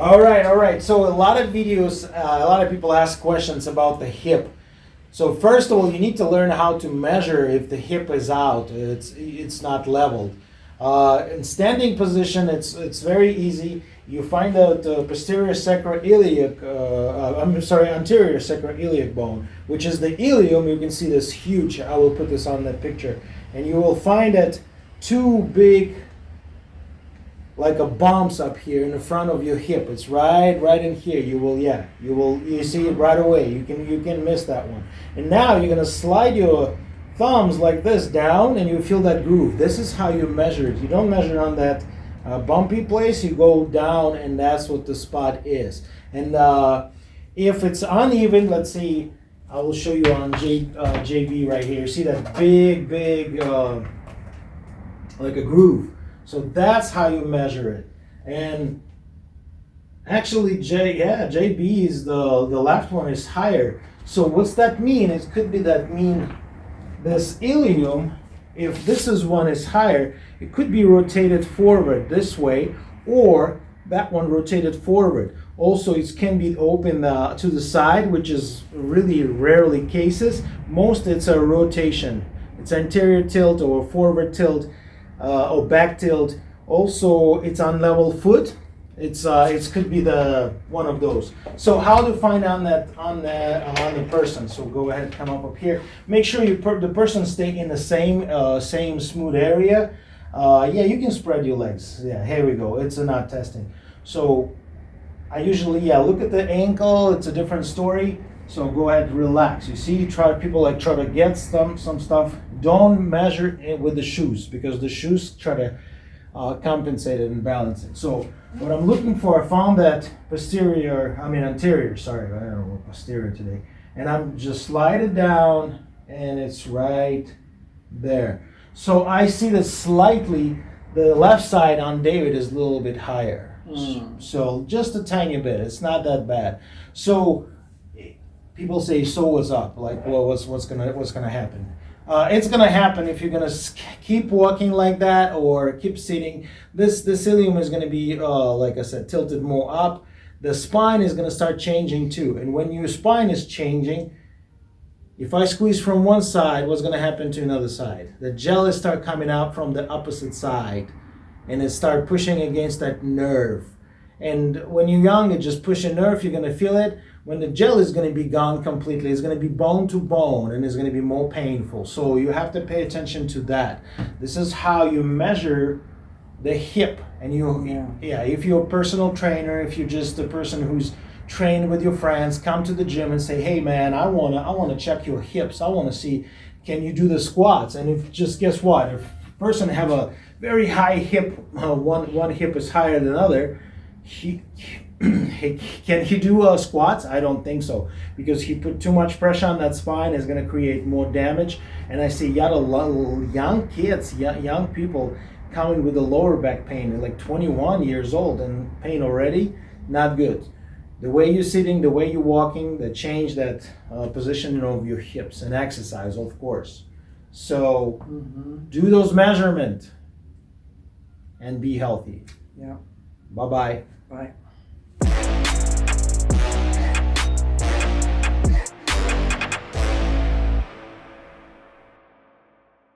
All right. So a lot of videos, a lot of people ask questions about the hip. So first of all, you need to learn how to measure if the hip is out. It's not leveled. In standing position, it's very easy. You find out the posterior sacroiliac, anterior sacroiliac bone, which is the ilium. You can see this huge. I will put this on that picture, and you will find that two big, like a bumps up here in the front of your hip. It's right in here. You see it right away. You can miss that one. And now you're gonna slide your thumbs like this down, and you feel that groove. This is how you measure it. You don't measure on that bumpy place. You go down, and that's what the spot is. And if it's uneven, let's see. I will show you on JB right here. See that big like a groove. So that's how you measure it. And actually, JB is the left one is higher. So what's that mean? It could be that mean this ilium, if this is one is higher, it could be rotated forward this way, or that one rotated forward. Also, it can be open to the side, which is really rarely cases. Most it's a rotation. It's anterior tilt or forward tilt. Or back tilt. Also, it's on level foot. It could be the one of those. So how to find on the person? So go ahead, come up here. Make sure the person stay in the same smooth area. You can spread your legs. Yeah, here we go. It's not testing. So I usually look at the ankle. It's a different story. So go ahead, relax. You see, people try to get some stuff. Don't measure it with the shoes, because the shoes try to compensate it and balance it. So what I'm looking for, I found that anterior, sorry, I don't know, posterior today. And I'm just slide it down, and it's right there. So I see that slightly, the left side on David is a little bit higher. So just a tiny bit, it's not that bad. So people say, so what's up? Like, well, what's gonna happen? It's gonna happen if you're gonna keep walking like that or keep sitting. This ilium is gonna be, like I said, tilted more up. The spine is gonna start changing too. And when your spine is changing, if I squeeze from one side, what's gonna happen to another side? The gel is start coming out from the opposite side, and it start pushing against that nerve. And when you're young, it just push a nerve. You're gonna feel it. When the gel is going to be gone completely, it's going to be bone to bone, and it's going to be more painful. So you have to pay attention to that. This is how you measure the hip. And if you're a personal trainer, if you're just a person who's trained with your friends, come to the gym and say, hey man, I wanna check your hips. I wanna see, can you do the squats? And if just guess what? If a person have a very high hip, one hip is higher than other, can he do squats? I don't think so, because he put too much pressure on that spine. Is going to create more damage. And I see young kids, young people coming with the lower back pain. They're like 21 years old and pain already. Not good. The way you're sitting, the way you're walking, change that positioning of your hips, and exercise, of course. So do those measurements and be healthy. Yeah. Bye-bye. Bye.